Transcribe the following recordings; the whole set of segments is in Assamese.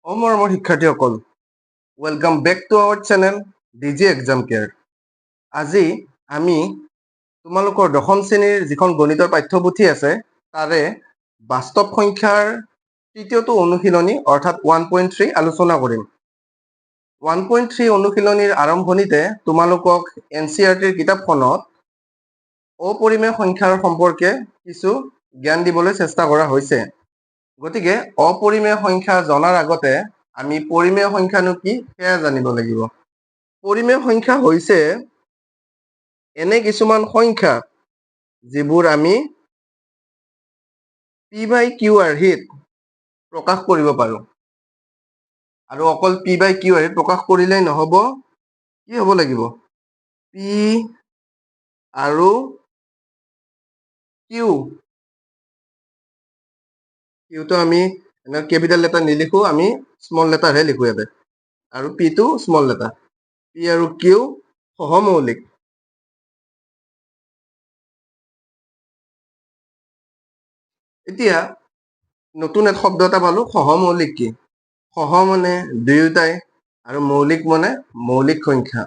মৰমৰ শিক্ষাৰ্থীসকল, welcome back to our channel DG exam care. আজি আমি তোমালোকৰ 10ম শ্ৰেণীৰ যিখন গণিতৰ পাঠ্যপুথি আছে তাৰে বাস্তৱ সংখ্যাৰ তৃতীয়টো অনুশীলনী অৰ্থাৎ 1.3 আলোচনা কৰিম। 1.3 অনুশীলনীৰ আৰম্ভণিতে তোমালোকক NCERTৰ কিতাপখনত অপৰিমেয় সংখ্যাৰ সম্পৰ্কে কিছু জ্ঞান দিবলৈ চেষ্টা কৰা হৈছে। গতিকে অপৰিমেয় সংখ্যা জনাৰ আগতে আমি পৰিমেয় সংখ্যানো কি সেয়া জানিব লাগিব। পৰিমেয় সংখ্যা হৈছে এনে কিছুমান সংখ্যা যিবোৰ আমি P/Q আৰ্হিত প্ৰকাশ কৰিব পাৰোঁ। আৰু অকল P/Q আৰ্হিত প্ৰকাশ কৰিলেই নহ'ব, কি হ'ব লাগিব? P আৰু Q। Qটো আমি কেপিটেল লেটাৰ নিলিখো, আমি স্মল লেটাৰহে লিখো ইয়াতে। আৰু Pটো স্মল লেটাৰ। P আৰু Q সহমৌলিক। এতিয়া নতুন এক শব্দ এটা পালো, সহমৌলিক কি? সহ মানে দুয়োটাই আৰু মৌলিক মানে মৌলিক সংখ্যা।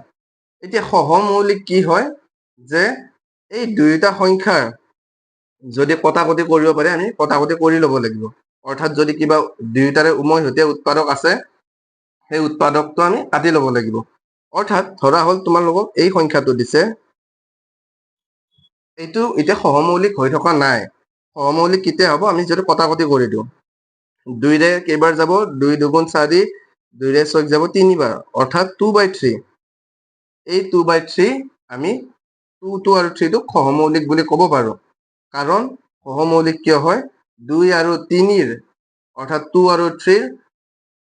এতিয়া সহমৌলিক কি হয় যে এই দুয়োটা সংখ্যাৰ যদি কটাকটি কৰিব পাৰে আমি কটাকটি কৰি ল'ব লাগিব। অৰ্থাৎ যদি কিবা দুয়োটাৰে উমৈহতীয়া উৎপাদক আছে সেই উৎপাদকটো আমি কাটি ল'ব লাগিব। অৰ্থাৎ ধৰা হ'ল তোমালোকক এই সংখ্যাটো দিছে, এইটো এতিয়া সহমৌলিক হৈ থকা নাই। সহমৌলিক কেতিয়া হ'ব? আমি যদি কটাকটি কৰি দিওঁ। 2ৰে কেইবাৰ যাব? 2 2 4, 2ৰে 6 যাব 3বাৰ, অৰ্থাৎ 2/3। এই 2/3 আমি 2 আৰু 3টোক সহমৌলিক বুলি ক'ব পাৰোঁ। কাৰণ সহমৌলিক কিয় হয়? 2 আৰু 3ৰ অৰ্থাৎ 2 আৰু 3ৰ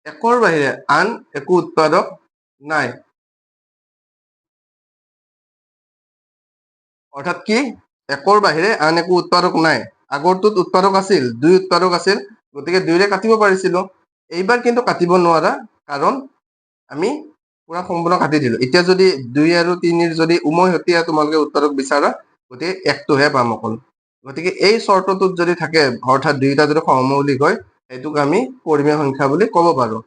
একৰ বাহিৰে আন একো উৎপাদক নাই। অৰ্থাৎ কি? একৰ বাহিৰে আন একো উৎপাদক নাই। আগৰটোত উৎপাদক আছিল, 2 উৎপাদক আছিল, গতিকে 2ৰে কাটিব পাৰিছিলো। এইবাৰ কিন্তু কাটিব নোৱাৰা, কাৰণ আমি পুৰা সম্পূৰ্ণ কাটি দিলো। এতিয়া যদি 2 আৰু 3ৰ যদি উমৈহতীয়া তোমালোকে উৎপাদক বিচাৰা, গতিকে একটোহে পাম অকল। গতিকে এই চৰ্তটোত যদি থাকে, অৰ্থাৎ দুয়োটা যদি সহমৌলিক হয়, সেইটোক আমি পৰিমেয় সংখ্যা বুলি ক'ব পাৰোঁ।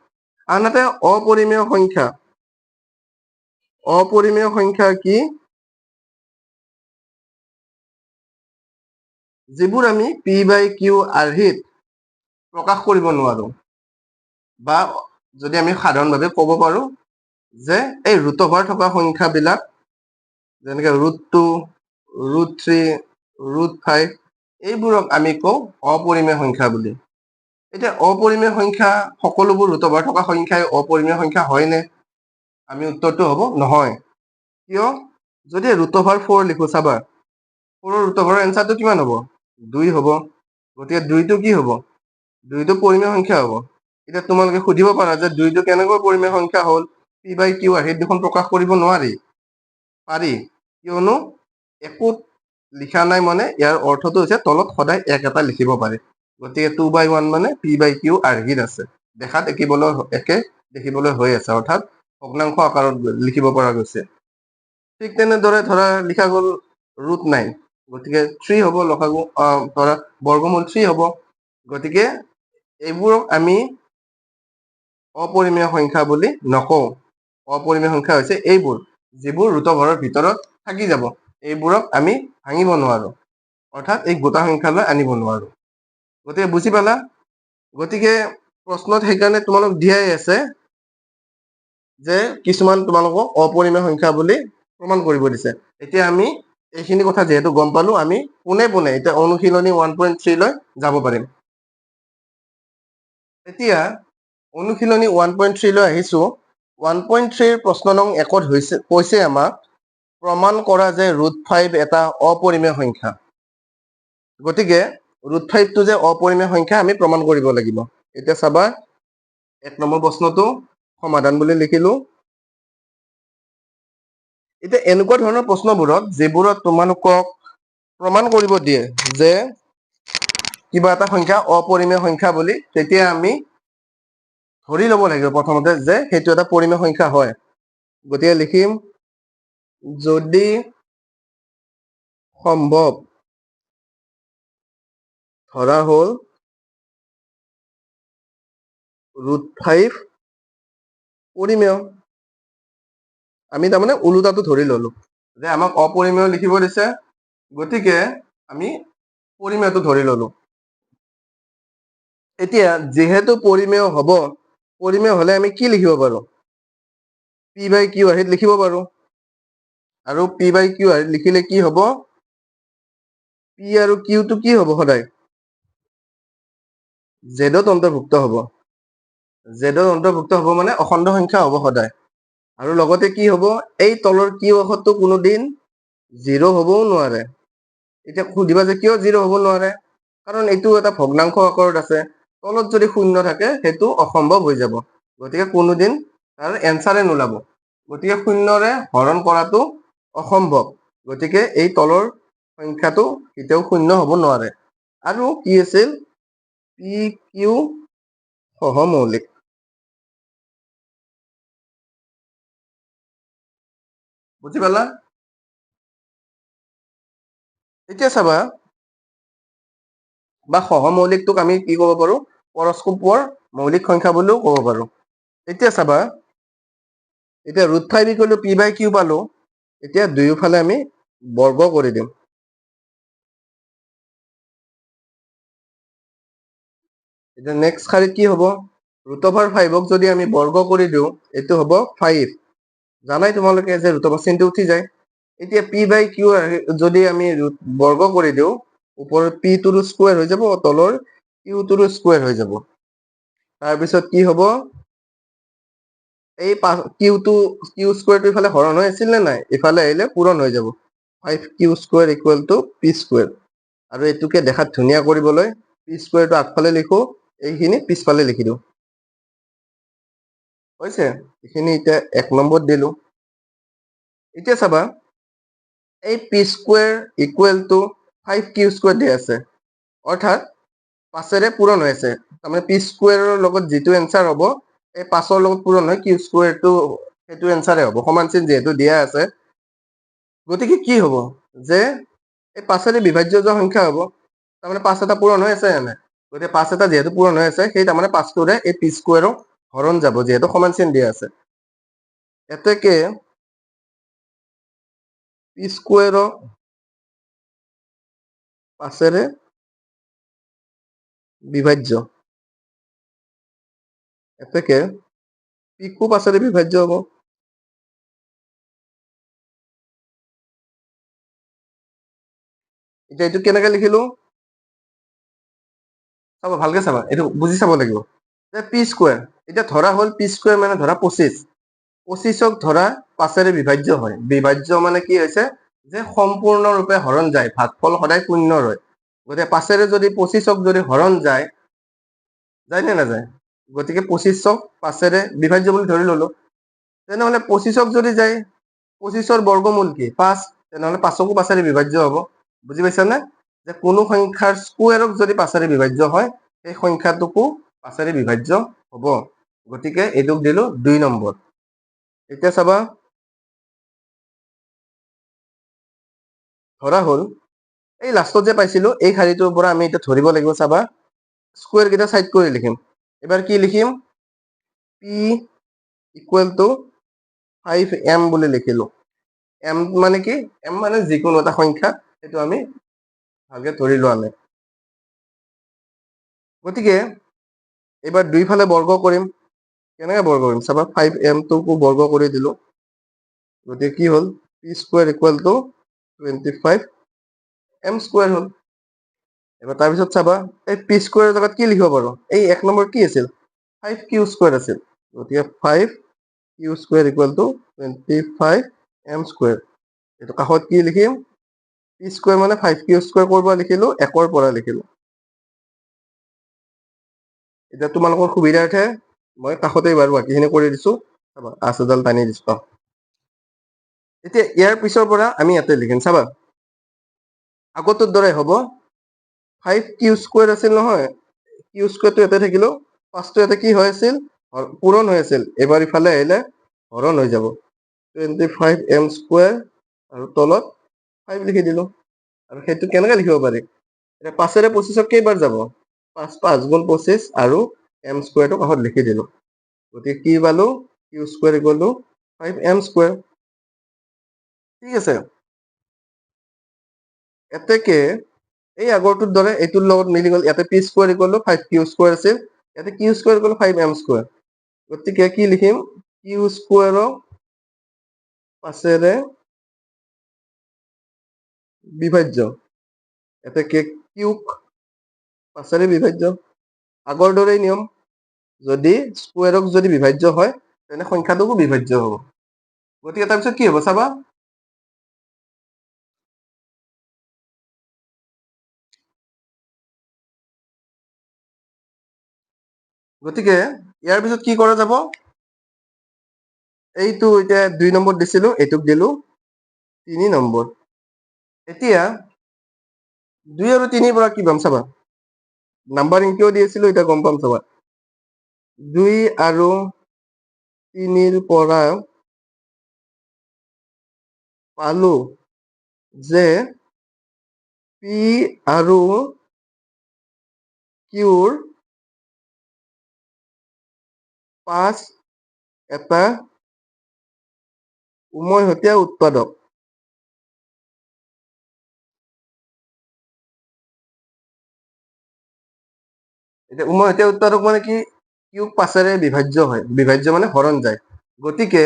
আনহাতে অপৰিমেয় সংখ্যা। অপৰিমেয় সংখ্যা কি? যিবোৰ আমি P/Q আৰ্হিত প্ৰকাশ কৰিব নোৱাৰো, বা যদি আমি সাধাৰণভাৱে ক'ব পাৰো যে এই ৰুটভাৰ থকা সংখ্যাবিলাক, যেনেকে √2, √3, √5, এইবোৰক আমি কওঁ অপৰিমেয় সংখ্যা বুলি। এতিয়া অপৰিমেয় সংখ্যা, সকলোবোৰ ৰুটভাৰ থকা সংখ্যাই অপৰিমেয় সংখ্যা হয়নে? আমি উত্তৰটো হ'ব নহয়। কিয়? যদি √4 লিখো, চাবা 4ৰ ৰুটভাৰৰ এনচাৰটো কিমান হ'ব? 2 হ'ব। গতিকে 2টো কি হ'ব? 2টো পৰিমেয় সংখ্যা হ'ব। এতিয়া তোমালোকে সুধিব পাৰা যে 2টো কেনেকৈ পৰিমেয় সংখ্যা হ'ল? P/Q আৰ্হিত দেখোন প্ৰকাশ কৰিব নোৱাৰি। পাৰি, কিয়নো একো লিখা নাই মানে ইয়াৰ অৰ্থটো হৈছে তলত সদায় এক এটা লিখিব পাৰে। গতিকে 2/1 মানে P/Q আৰ্হিত আছে। দেখাত একে দেখিবলৈ হৈ আছে, অৰ্থাৎ ভগ্নাংশ আকাৰত লিখিব পৰা গৈছে। ঠিক তেনেদৰে ধৰা লিখা গ'ল √9, গতিকে 3 হ'ব, লসাগু ধৰা বৰ্গমূল 3 হ'ব। গতিকে এইবোৰক আমি অপৰিমেয় সংখ্যা বুলি নকওঁ। অপৰিমেয় সংখ্যা হৈছে এইবোৰ যিবোৰ ৰুটভাৰৰ ভিতৰত থাকি যাব। এইবোৰক আমি ভাঙিব নোৱাৰো, অৰ্থাৎ এই গোটা সংখ্যালৈ আনিব নোৱাৰো। গতিকে বুজি পালা? গতিকে প্ৰশ্নত সেইকাৰণে তোমালোক দিয়াই আছে যে কিছুমান তোমালোকক অপৰিমেয় সংখ্যা বুলি প্ৰমাণ কৰিব দিছে। এতিয়া আমি এইখিনি কথা যিহেতু গম পালো, আমি পোনে পোনে এতিয়া অনুশীলনী 1.3 লৈ যাব পাৰিম। এতিয়া অনুশীলনী 1.3 লৈ আহিছো। 1.3ৰ প্ৰশ্ন নং 1ত কৈছে আমাক প্ৰমাণ কৰা যে √5 এটা অপৰিমেয় সংখ্যা। গতিকে √5টো যে অপৰিমেয় সংখ্যা আমি প্ৰমাণ কৰিব লাগিব। এতিয়া চাবা, 1 নম্বৰ প্ৰশ্নটো সমাধান বুলি লিখিলো। এতিয়া এনেকুৱা ধৰণৰ প্ৰশ্নবোৰত যিবোৰত তোমালোকক প্ৰমাণ কৰিব দিয়ে যে কিবা এটা সংখ্যা অপৰিমেয় সংখ্যা বুলি, তেতিয়া আমি ধৰি ল'ব লাগিব প্ৰথমতে যে সেইটো এটা পৰিমেয় সংখ্যা হয়। গতিকে লিখিম, যদি সম্ভৱ ধৰা হ'ল √5 পৰিমেয়। আমি তাৰমানে ওলোটাটো ধৰি ললো যে আমাক অপৰিমেয় লিখিব দিছে, গতিকে আমি পৰিমেয়টো ধৰি ললো। এতিয়া যেহেতু পৰিমেয় হব, পৰিমেয় হলে আমি কি লিখিব পাৰো? P/Q আৰ্হিত লিখিব পাৰো। আৰু P/Q আৰ্হিত লিখিলে কি হব? P আৰু Q টো কি হব? সদায় জেডত অন্তৰ্ভুক্ত হব। জেডত অন্তৰ্ভুক্ত হব মানে অখণ্ড সংখ্যা হব সদায়। আৰু লগতে কি হব? এই তলৰ কিউ অক্ষৰটো কোনোদিন 0 হবও নোৱাৰে। এতিয়া সুধিবা যে কিয় 0 হব নোৱাৰে? কাৰণ এইটো এটা ভগ্নাংশ আকাৰত আছে, তলত যদি শূন্য থাকে সেইটো অসম্ভৱ হৈ যাব, গতিকে কোনোদিন তাৰ এনচাৰে নোলাব। গতিকে শূন্যৰে হৰণ কৰাটো অসম্ভৱ, গতিকে এই তলৰ সংখ্যাটো কেতিয়াও শূন্য হব নোৱাৰে। আৰু কি আছিল? PQ সহমৌলিক। বুজি পালা? এতিয়া চাবা, বা সহমৌলিকটোক আমি কি ক'ব পাৰো? পৰস্পৰ মৌলিক সংখ্যা বুলিও ক'ব পাৰো। এতিয়া চাবা, এতিয়া √5 = P/Q পালো। এতিয়া দুয়োফালে আমি বৰ্গ কৰি দিম। এতিয়া নেক্সট শাৰীত কি হ'ব? √5ক যদি আমি বৰ্গ কৰি দিওঁ, এইটো হ'ব 5। জানাই তোমালোকে যে ৰুট অভাৰ চিনটো উঠি যায়। এতিয়া P/Q যদি আমি বৰ্গ কৰি দিওঁ, ওপৰৰ P টোৰ স্কুৱেৰ হৈ যাব, তলৰ Q টোৰ স্কুৱেৰ হৈ যাব। তাৰপিছত কি হ'ব? এই Q স্কুৱেৰটো ইফালে হৰণ হৈ আছিল নে নাই? ইফালে আহিলে পূৰণ হৈ যাব। 5Q² = P²। আৰু এইটোকে দেখাত ধুনীয়া কৰিবলৈ P² আগফালে লিখো, এইখিনি পিছফালে লিখি দিওঁ। হৈছে? এইখিনি এতিয়া 1 নম্বৰত দিলো। এতিয়া চাবা, এই P² = 5Q² দি আছে, অৰ্থাৎ 5ৰে পূৰণ হৈ আছে। তাৰমানে P² লগত যিটো এনচাৰ হ'ব, এই 5ৰ লগত পূৰণ হৈ Q² সেইটো এনচাৰে হ'ব। সমান চিন যিহেতু দিয়া আছে, গতিকে কি হ'ব? যে এই 5ৰে বিভাজ্য সংখ্যা হ'ব। তাৰমানে 5 এটা পূৰণ হৈ আছে এনে, গতিকে 5 এটা যিহেতু পূৰণ হৈ আছে, সেই তাৰমানে 5টোৰে এই P² হৰণ যাব, যিহেতু সমান চিন দিয়া আছে। এতেকে P² 5ৰে বিভাজ্য। এতেকে P কো 5ৰে বিভাজ্য হ'ব। এতিয়া এইটো কেনেকে লিখিলো? চাবা, ভালকে চাবা, এইটো বুজি চাব লাগিব। যে P², এতিয়া ধৰা হ'ল P² মানে ধৰা 25। 25ক ধৰা 5ৰে বিভাজ্য হয়। বিভাজ্য মানে কি হৈছে? যে সম্পূৰ্ণৰূপে হৰণ যায়, ভাগফল সদায় শূন্য হয়। গতিকে 5ৰে যদি 25ক যদি হৰণ যায়, যায় নে নাযায়? গতিকে 25ক 5ৰে বিভাজ্য বুলি ধৰি ললো। তেনেহলে 25ক যদি যায়, 25ৰ বৰ্গমূল কি? 5। তেনেহলে 5কো 5ৰে বিভাজ্য হ'ব। বুজি পাইছানে? যে কোনো সংখ্যাৰ স্কুৱেৰক যদি 5ৰে বিভাজ্য হয়, সেই সংখ্যাটোকো 5ৰে বিভাজ্য হ'ব। গতিকে এইটোক দিলো 2 নম্বৰ। এতিয়া চাবা, ধৰা হ'ল এই লাষ্টত যে পাইছিলো, এই শাৰীটোৰ পৰা আমি এতিয়া ধৰিব লাগিব। চাবা, স্কুৱেৰ কেইটা চাইড কৰি লিখিম। এবাৰ কি লিখিম? P = 5m বুলি লিখিলো। m মানে কি? m মানে যিকোনো এটা সংখ্যা, সেইটো আমি ভালকে ধৰি লোৱা নাই। গতিকে এইবাৰ দুইফালে বৰ্গ কৰিম। কেনেকে বৰ্গ কৰিম? চাবা, 5m টোকো বৰ্গ কৰি দিলো। গতিকে কি হ'ল? P² = 25m² হ'ল। এবার তাৰপিছত চাবা, এই P² জেগাত কি লিখিব পাৰো? এই 1 নম্বৰ কি আছিল? 5Q² আছিল। গতিকে 5Q² = 25m²। এইটো কাষত কি লিখিম? P² মানে 5Q² কৰিব লিখিলো, 1ৰ পৰা লিখিলো। এতিয়া তোমালোকৰ সুবিধাৰ্থে মই কাষতে বাৰু বাকীখিনি কৰি দিছো। চাবা, আঁচডাল টানি দিছো। এতিয়া ইয়াৰ পিছৰ পৰা আমি ইয়াতে লিখিম। চাবা, আগতটোৰ দৰে হ'ব। 5Q² আছিল নহয়, Q² ইয়াতে থাকিলো, 5টো ইয়াতে কি হৈ আছিল? পূৰণ হৈ আছিল। এবাৰ ইফালে আহিলে হৰণ হৈ যাব। 25m² আৰু তলত 5 লিখি দিলো। আৰু সেইটো কেনেকে লিখিব পাৰি? এতিয়া 5ৰে 25ক কেইবাৰ যাব? 5 × 5 = 25 আৰু m স্কোয়াৰটো কাষত লিখি দিলোঁ গতিকে কি পালোঁ Q square equal to 5m square ঠিক আছে এতেকে এই আগৰটোৰ দৰে এইটোৰ লগত মিলি গ'ল ইয়াতে P square equal to 5q square আছিল ইয়াতে Q square equal to 5m square গতিকে কি লিখিম কিউ স্কোয়াৰক 5ৰে বিভাজ্য এতেকে কিউক 5ৰে বিভাজ্য আগৰ দৰেই নিয়ম যদি স্কোয়াৰক যদি বিভাজ্য হয় তেনে সংখ্যাটোকো বিভাজ্য হ'ব গতিকে তাৰপিছত কি হ'ব চাবা গতিকে ইয়াৰ পিছত কি কৰা যাব এইটো এতিয়া 2 নম্বৰ দিছিলো এইটোক দিলো 3 নম্বৰ এতিয়া 2 আৰু 3 পৰা কি পাম চাবা নাম্বাৰিং কিয় দি আছিলো এতিয়া গম পাম চাবা 2 আৰু 3 পৰা পালো যে পি আৰু কিউৰ 5 এটা উমৈহতীয়া উৎপাদক এতিয়া উমৈহতীয়া উৎপাদক মানে কি কিউক 5ৰে বিভাজ্য হয় বিভাজ্য মানে হৰণ যায় গতিকে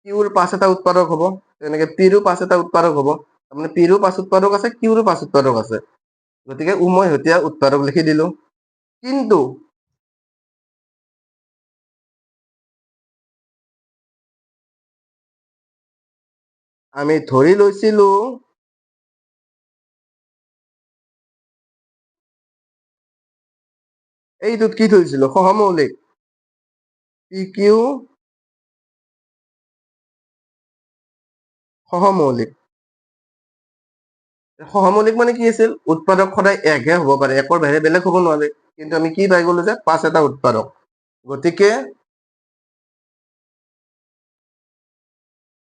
কিউৰ 5 এটা উৎপাদক হ'ব তেনেকে পিৰো 5 এটা উৎপাদক হ'ব তাৰমানে পিৰো 5 উৎপাদক আছে কিউৰো 5 উৎপাদক আছে গতিকে উমৈহতীয়া উৎপাদক লিখি দিলো কিন্তু আমি ধৰি লৈছিলো এইটোত কি ধৰিছিলো সহমৌলিক পি কিউ সহমৌলিক সহমৌলিক মানে কি আছিল উৎপাদক সদায় একহে হ'ব পাৰে একৰ বাহিৰে বেলেগ হ'ব নোৱাৰে কিন্তু আমি কি পাই গলো যে 5 এটা উৎপাদক গতিকে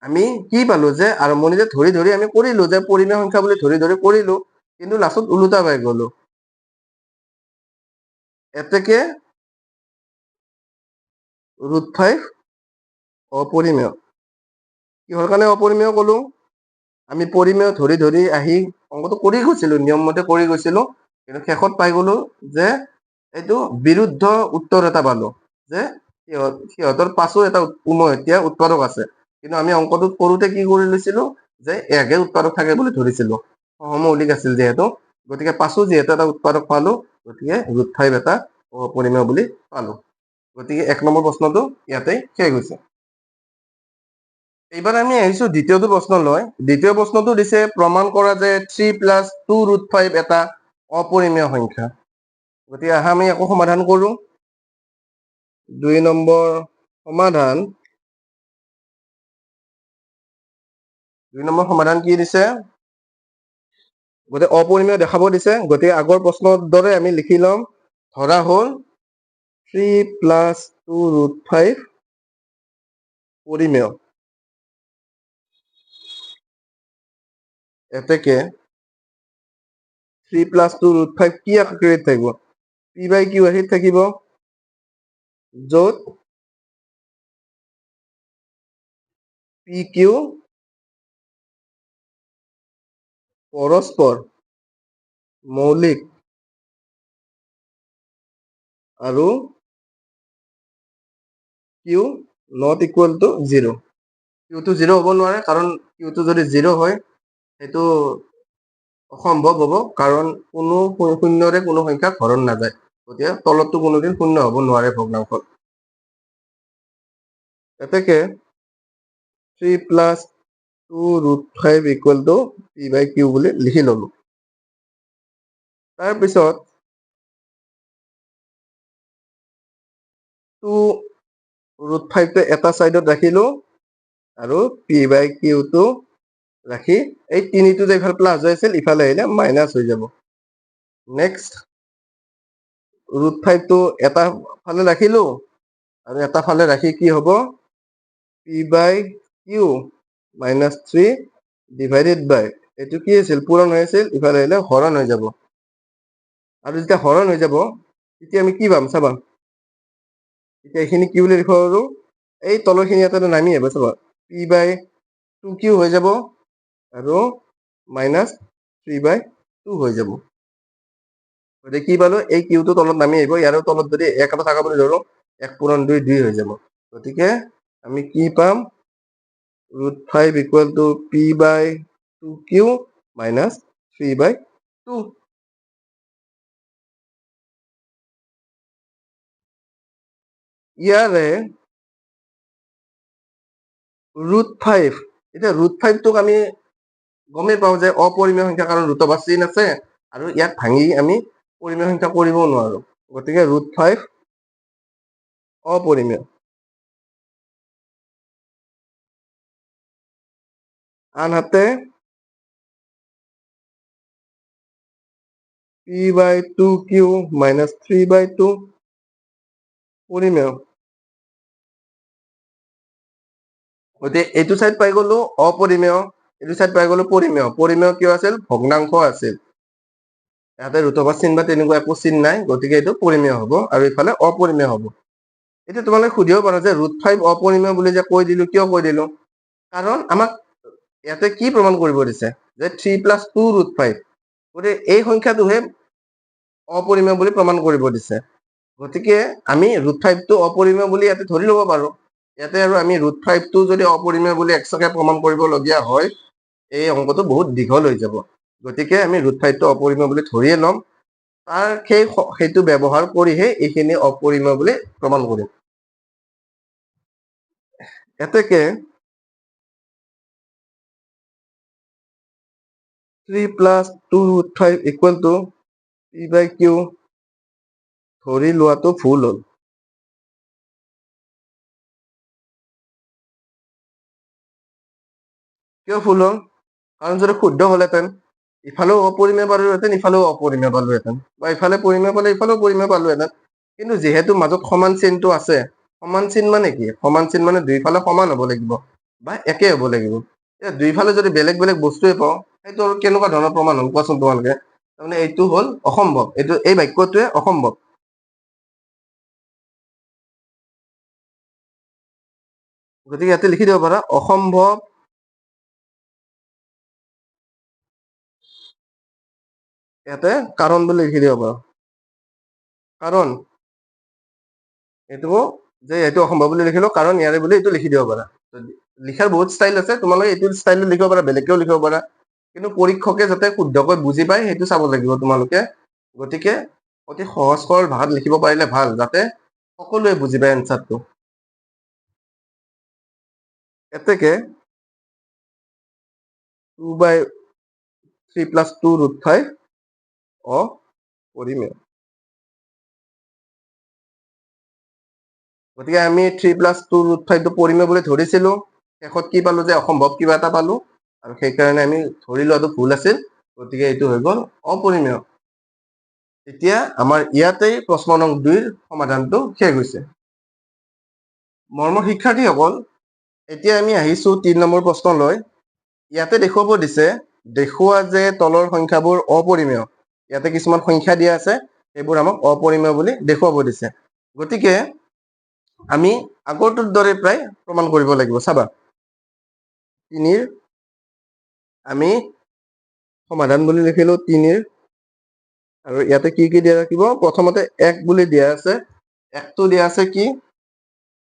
আমি কি পালো যে আৰম্ভণিতে ধৰি ধৰি আমি কৰিলো যে পৰিমেয় সংখ্যা বুলি ধৰি ধৰি কৰিলো কিন্তু লাষ্টত ওলোটা পাই গলো এতেকে √5 অপৰিমেয় কিহৰ কাৰণে অপৰিমেয় কলো আমি পৰিমেয় ধৰি ধৰি আহি অংকটো কৰি গৈছিলো নিয়ম মতে কৰি গৈছিলো কিন্তু শেষত পাই গলো যে এইটো বিৰুদ্ধ উত্তৰ এটা পালো যে সিহঁতৰ 5ও এটা উমৈহতীয়া উৎপাদক আছে কিন্তু আমি অংকটোত কৰোতে কি কৰি লৈছিলো যে একহে উৎপাদক থাকে বুলি ধৰিছিলো সহমৌলিক আছিল যিহেতু গতিকে 5ও যিহেতু এটা উৎপাদক পালো গতিকে √5 এটা অপৰিমেয় বুলি পালো গতিকে 1 নম্বৰ প্ৰশ্নটো ইয়াতে শেষ হৈছে এইবাৰ আমি আহিছো দ্বিতীয়টো প্ৰশ্নলৈ দ্বিতীয় প্ৰশ্নটো দিছে প্ৰমাণ কৰা যে 3 + 2√5 এটা অপৰিমেয় সংখ্যা গতিকে আহা আমি আকৌ সমাধান কৰো 2 নম্বৰ সমাধান 2 নম্বৰ সমাধান কি দিছে গতিকে অপৰিমেয় দেখাব দিছে গতিকে আগৰ প্ৰশ্নৰ দৰে আমি লিখি লম ধৰা হ'ল 3 + 2√5 পৰিমেয় এতেকে 3 + 2√5 কি আকৃতিত থাকিব p/q আকাৰত থাকিব য'ত pq পৰস্পৰ মৌলিক আৰু q not equal to 0 কিউটো 0 হ'ব নোৱাৰে কাৰণ কিউটো যদি 0 হয় সেইটো অসম্ভৱ হ'ব কাৰণ কোনো শূন্যৰে কোনো সংখ্যাক হৰণ নাযায় গতিকে তলতটো কোনোদিন শূন্য হ'ব নোৱাৰে ভগ্নাংশত এতেকে 3 + 2√5 = p/q বুলি লিখি ললো তাৰপিছত 2√5টো এটা সাইডত ৰাখিলো আৰু p/q টো ৰাখি এই 3টো যে ইফালে প্লাস হৈ আছিল ইফালে আহিলে মাইনাস হৈ যাব নেক্সট √5টো এটা ফালে ৰাখিলো আৰু এটা ফালে ৰাখি কি হ'ব p/q -3 ডিভাইডেড বাই এইটো কি আছিল পূৰণ হৈ আছিল ইফালে আহিলে হৰণ হৈ যাব আৰু যেতিয়া হৰণ হৈ যাব এতিয়া আমি কি পাম চাবা, এতিয়া এইখিনি কি বুলি লিখিব পাৰো, এই তলৰখিনি এটা নামি আহিব চাবা, পি বাই টু কিউ হৈ যাব আৰু মাইনাছ 3/2 হৈ যাব। গতিকে কি পালো, এই কিউটো তলত নামি আহিব, ইয়াৰ তলত যদি 1 এটা থাকা বুলি ধৰো 1 পূৰণ 2 2 হৈ যাব। গতিকে আমি কি পাম, √5 equal to P by 2q minus 3/2। ইয়াৰে √5, এতিয়া √5টোক আমি গমেই পাওঁ যে অপৰিমেয় সংখ্যা, কাৰণ ৰুট অভাৰ চিন আছে আৰু ইয়াক ভাঙি আমি পৰিমেয় সংখ্যা কৰিবও নোৱাৰো। গতিকে √5 অপৰিমেয়। আনহাতে পি বাই 2q মাইনাছ 3/2 পৰিমেয়। গতিকে এইটো চাইড পাই গলো অপৰিমেয়, এইটো চাইড পাই গলো পৰিমেয়। পৰিমেয় কিয় আছিল, ভগ্নাংশ আছিল, ইয়াতে ৰুট অভাৰ চিন বা তেনেকুৱা একো চিন নাই, গতিকে এইটো পৰিমেয় হ'ব আৰু ইফালে অপৰিমেয় হ'ব। এতিয়া তোমালোকে সুধিব পাৰা যে √5 অপৰিমেয় বুলি যে কৈ দিলো, কিয় কৈ দিলো, কাৰণ আমাক ইয়াতে কি প্ৰমাণ কৰিব দিছে যে 3 + 2 √5, গতিকে এই সংখ্যাটোহে অপৰিমেয় বুলি প্ৰমাণ কৰিব দিছে। গতিকে আমি √5টো অপৰিমেয় বুলি ইয়াতে ধৰি ল'ব পাৰো। ইয়াতে আৰু আমি √5টো যদি অপৰিমেয় বুলি এক্সট্ৰাকে প্ৰমাণ কৰিবলগীয়া হয়, এই অংকটো বহুত দীঘল হৈ যাব। গতিকে আমি √5টো অপৰিমেয় বুলি ধৰিয়ে ল'ম, তাৰ সেইটো ব্যৱহাৰ কৰিহে এইখিনি অপৰিমেয় বুলি প্ৰমাণ কৰিম। এতেকে 3 + 2 √5 equal to P by Q ধৰি লোৱাটো ভুল হ'ল। কিয় ভুল হ'ল, কাৰণ যদি শুদ্ধ হ'লেহেঁতেন ইফালেও অপৰিমেয় পালোহেঁতেন, ইফালেও অপৰিমেয় পালোহেঁতেন, বা ইফালে পৰিমেয় পালে ইফালেও পৰিমেয় পালোহেঁতেন। কিন্তু যিহেতু মাজত সমান চিনটো আছে, সমান চিন মানে কি, সমান চিন মানে দুইফালে সমান হ'ব লাগিব বা একে হ'ব লাগিব। এতিয়া দুইফালে যদি বেলেগ বেলেগ বস্তুৱে পাওঁ, সেইটো আৰু কেনেকুৱা ধৰণৰ প্ৰমাণ হ'ল কোৱাচোন তোমালোকে। তাৰমানে এইটো হ'ল অসম্ভৱ, এই বাক্যটোৱে অসম্ভৱ। গতিকে ইয়াতে লিখি দিব পাৰা, অসম্ভৱ ইয়াতে কাৰণ বুলি লিখি দিব পাৰা। কাৰণ এইটো যে এইটো অসম্ভৱ বুলি লিখিলো, কাৰণ ইয়াৰে বুলি এইটো লিখি দিব পাৰা। লিখাৰ বহুত ষ্টাইল আছে, তোমালোকে এইটো ষ্টাইলত লিখিব পাৰা, বেলেগকেও লিখিব পাৰা, কিন্তু পৰীক্ষকে যাতে শুদ্ধকৈ বুজি পায় সেইটো চাব লাগিব তোমালোকে। গতিকে অতি সহজ সৰল ভাষাত লিখিব পাৰিলে ভাল, যাতে সকলোৱে বুজি পায় এনচাৰটো। এতেকে 3 + 2 √5 অপৰিমেয়। গতিকে আমি 3 + 2 √5টো পৰিমেয় বুলি ধৰিছিলো, শেষত কি পালো যে অসম্ভৱ কিবা এটা পালো, আৰু সেইকাৰণে আমি ধৰি লোৱাটো ভুল আছিল, গতিকে এইটো হৈ গ'ল অপৰিমেয়। এতিয়া আমাৰ ইয়াতেই প্ৰশ্ন নং 2ৰ সমাধানটো শেষ হৈছে। মৰমৰ শিক্ষাৰ্থীসকল, এতিয়া আমি আহিছো 3 নম্বৰ প্ৰশ্নলৈ। ইয়াতে দেখুৱাব দিছে, দেখুওৱা যে তলৰ সংখ্যাবোৰ অপৰিমেয়। ইয়াতে কিছুমান সংখ্যা দিয়া আছে, সেইবোৰ আমাক অপৰিমেয় বুলি দেখুৱাব দিছে। গতিকে আমি আগৰটোৰ দৰে প্ৰায় প্ৰমাণ কৰিব লাগিব। চাবা, 3ৰ আমি সমাধান বুলি লিখিলো 3ৰ, আৰু ইয়াতে কি কি দিয়া থাকিব, প্ৰথমতে 1 বুলি দিয়া আছে, 1টো দিয়া আছে কি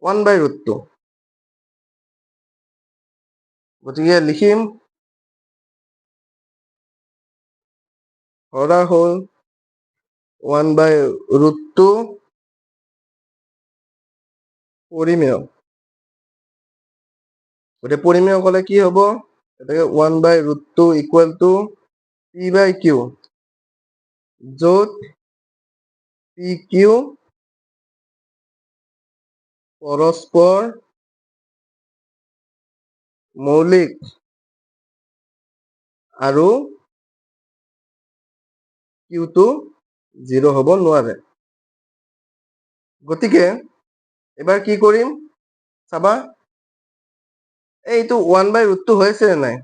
1/√2। গতিকে লিখিম, ধৰা হ'ল 1/√2 পৰিমেয়। গতিকে পৰিমেয় ক'লে কি হ'ব, গতিকে 1/√2 equal to P by Q, য'ত পি কিউ পৰস্পৰ মৌলিক আৰু কিউটো 0 হ'ব নোৱাৰে। গতিকে এবাৰ কি কৰিম চাবা, এইটো 1/√2 হৈছে নে নাই,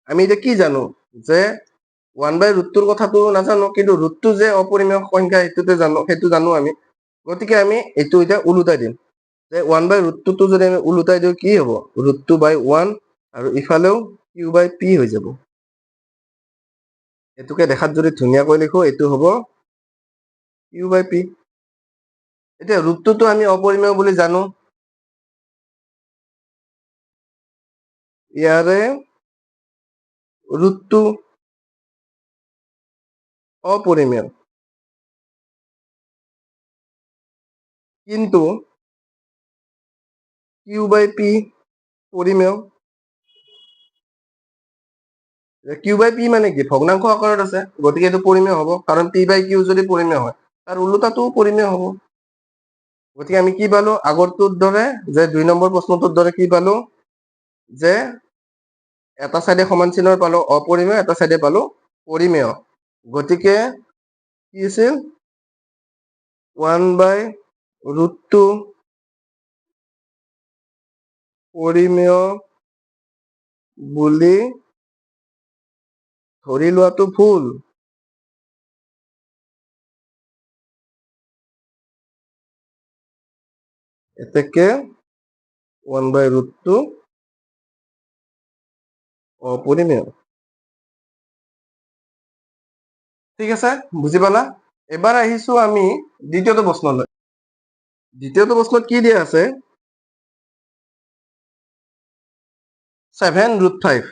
আমি এতিয়া কি জানো যে 1/√2ৰ কথাটো নাজানো, কিন্তু ৰুটটো যে অপৰিমেয় সংখ্যা সেইটো জানো আমি। গতিকে আমি এইটো এতিয়া ওলোটাই দিম যে 1/√2 যদি আমি ওলোটাই দিওঁ কি হ'ব √2/1 আৰু ইফালেও q/p হৈ যাব এইটোকে দেখাত যদি ধুনীয়াকৈ লিখো এইটো হ'ব q/p এতিয়া √2টো আমি অপৰিমেয় বুলি জানো ইয়াৰে √2 অপৰিমেয় কিন্তু q/p পৰিমেয় q/p মানে কি ভগ্নাংশ আকাৰত আছে গতিকে এইটো পৰিমেয় হ'ব কাৰণ p/q যদি পৰিমেয় হয় তাৰ ওলোটাটোও পৰিমেয় হ'ব গতিকে আমি কি পালো আগৰটোৰ দৰে যে 2 নম্বৰ প্ৰশ্নটোৰ দৰে কি পালো যে এটা সাইডে সমান চিহ্নৰ পালো অপৰিমেয় এটা সাইডে পালো পৰিমেয় গতিকে কি আছিল 1/√2 পৰিমেয় বুলি ধৰি লোৱাটো ভুল এতেকে 1/√2 অপৰিমেয় ঠিক আছে বুজি পালা এবাৰ আহিছো আমি দ্বিতীয়টো প্ৰশ্নলৈ দ্বিতীয়টো প্ৰশ্নত কি দিয়া আছে 7√5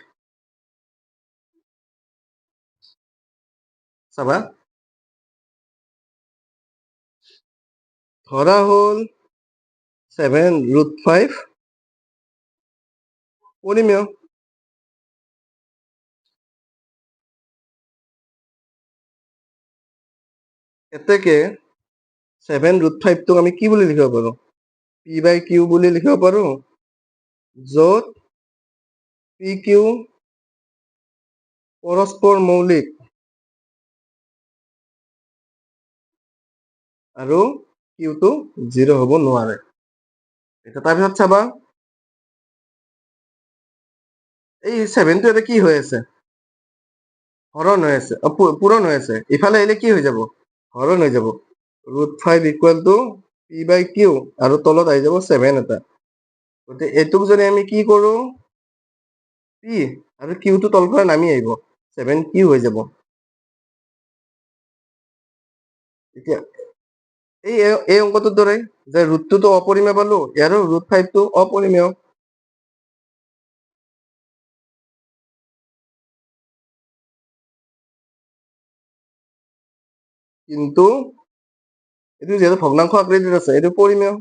চাবা ধৰা হ'ল 7√5 পৰিমেয় এতেকে 7√5টোক আমি কি বুলি লিখিব পাৰো p/q বুলি লিখিব পাৰো য'ত pq পৰস্পৰ মৌলিক আৰু qটো 0 হ'ব নোৱাৰে এতিয়া তাৰপিছত চাবা এই 7টো এটা কি হৈ আছে হৰণ হৈ আছে পূৰণ হৈ আছে ইফালে আহিলে কি হৈ যাব হৰণ হৈ যাব √5 = p/q আৰু তলত আহি যাব 7 এটা গতিকে এইটোক যদি আমি কি কৰো p আৰু qটো তলৰ পৰা নামি আহিব 7q হৈ যাব এতিয়া এই অংকটোৰ দৰে যে √2টো অপৰিমেয় পালো ইয়াৰো √5টো অপৰিমেয় কিন্তু এইটো যেহেতু ভগ্নাংশ আকৃতিত আছে এইটো পৰিমেয়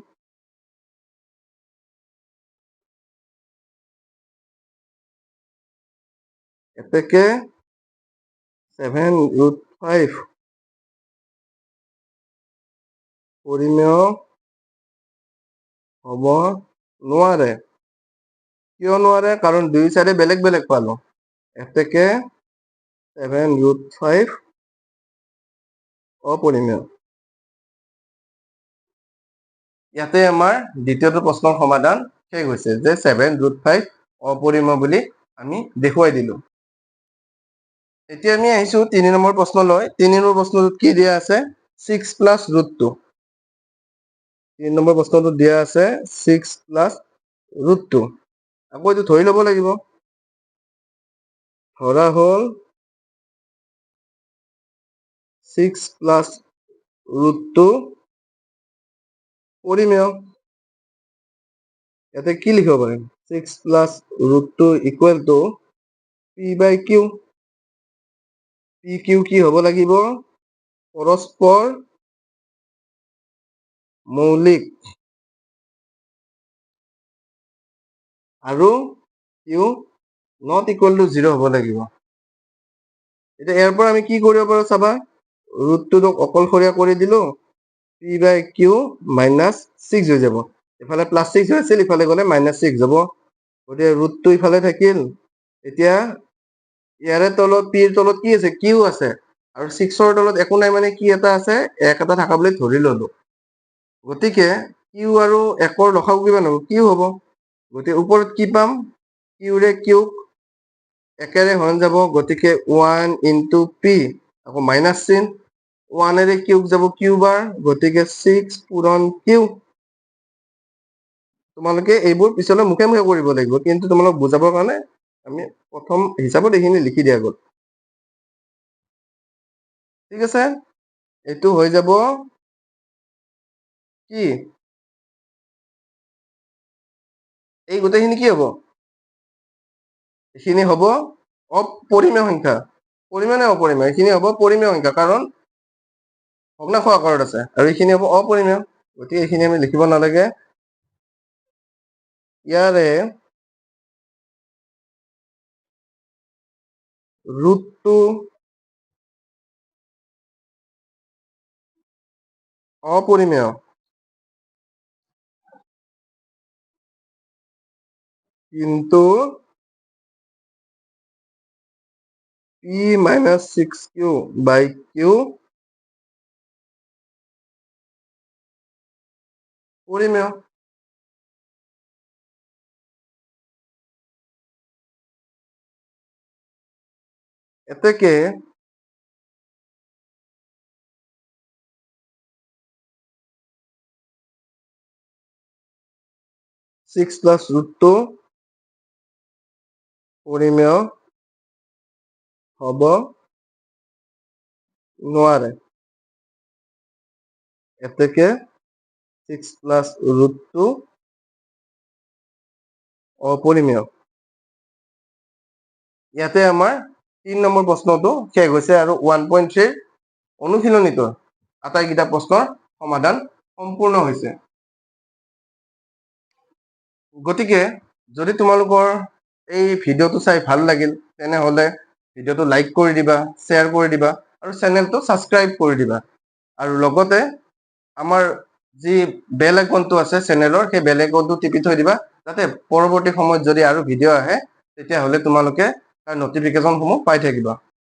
এতেকে 7√5 পৰিমেয় হ'ব নোৱাৰে কিয় নোৱাৰে কাৰণ দুই চাইডে বেলেগ বেলেগ পালো এতেকে 7√5 অপৰিমেয় ইয়াতে আমাৰ দ্বিতীয়টো প্ৰশ্নৰ সমাধান শেষ হৈছে যে 7√5 অপৰিমেয় বুলি আমি দেখুৱাই দিলো এতিয়া আমি আহিছো 3 নম্বৰ প্ৰশ্নলৈ 3 নম্বৰ প্ৰশ্নটোত কি দিয়া আছে 6 + √2 3 নম্বৰ প্ৰশ্নটোত দিয়া আছে 6 + √2 আকৌ এইটো ধৰি ল'ব লাগিব ধৰা হ'ল 6 + √2 পৰিমেয় ইয়াতে কি লিখিব পাৰিম 6 + √2 = p/q pq কি হ'ব লাগিব পৰস্পৰ মৌলিক আৰু q ≠ 0 হ'ব লাগিব এতিয়া ইয়াৰ পৰা আমি কি কৰিব পাৰো চাবা √2টোক অকলশৰীয়া কৰি দিলো p/q -6 হৈ যাব ইফালে +6 হৈ আছিল ইফালে গ'লে -6 হ'ব গতিকে √2 ইফালে থাকিল এতিয়া ইয়াৰে তলত p ৰ তলত কি আছে q আছে আৰু 6ৰ তলত একো নাই মানে কি এটা আছে 1 এটা থাকা বুলি ধৰি ললো গতিকে q আৰু 1ৰ লসাগু কিমান হ'ব q হ'ব গতিকে ওপৰত কি পাম q ৰে q একেৰে হৰণ যাব গতিকে 1 * p আকৌ মাইনাছ চিন 1 কিউব যাব কিউ বাৰ, গতিকে 6 পূৰণ কিউ। তোমালোকে এইবোৰ পিছলৈ মুখে মুখে কৰিব লাগিব, কিন্তু তোমালোক বুজাবৰ কাৰণে আমি প্ৰথম হিচাপত এইখিনি লিখি দিয়া গ'ল। ঠিক আছে, এইটো হৈ যাব কি, এই গোটেইখিনি কি হ'ব, এইখিনি হ'ব অপৰিমেয় সংখ্যা। পৰিমেয় নে অপৰিমেয়, এইখিনি হ'ব পৰিমেয় সংখ্যা, কাৰণ ভগ্নাংশ আকাৰত আছে, আৰু এইখিনি হ'ব অপৰিমেয়, গতিকে এইখিনি আমি লিখিব নালাগে। ইয়াৰে ৰুটটো অপৰিমেয়, কিন্তু p minus 6q by q পৰিমেয়। এতেকে 6 plus ৰুটটো পৰিমেয় হ'ব নোৱাৰে। এতেকে 6 plus ৰুটটো অপৰিমেয়। ইয়াতে আমাৰ 3 নম্বৰ প্ৰশ্নটো শেষ হৈছে, আৰু 1.3 অনুশীলনীটোৰ আটাইকেইটা প্ৰশ্নৰ সমাধান সম্পূৰ্ণ হৈছে। গতিকে যদি তোমালোকৰ এই ভিডিঅ'টো চাই ভাল লাগিল, তেনেহ'লে ভিডিঅ'টো লাইক কৰি দিবা, শ্বেয়াৰ কৰি দিবা, আৰু চেনেলটো ছাবস্ক্ৰাইব কৰি দিবা, আৰু লগতে আমাৰ যি বেল আইকনটো আছে চেনেলৰ, সেই বেল আইকনটো টিপি থৈ দিবা, যাতে পৰৱৰ্তী সময়ত যদি আৰু ভিডিঅ' আহে তেতিয়াহ'লে তোমালোকে তাৰ নটিফিকেশ্যনসমূহ পাই থাকিবা।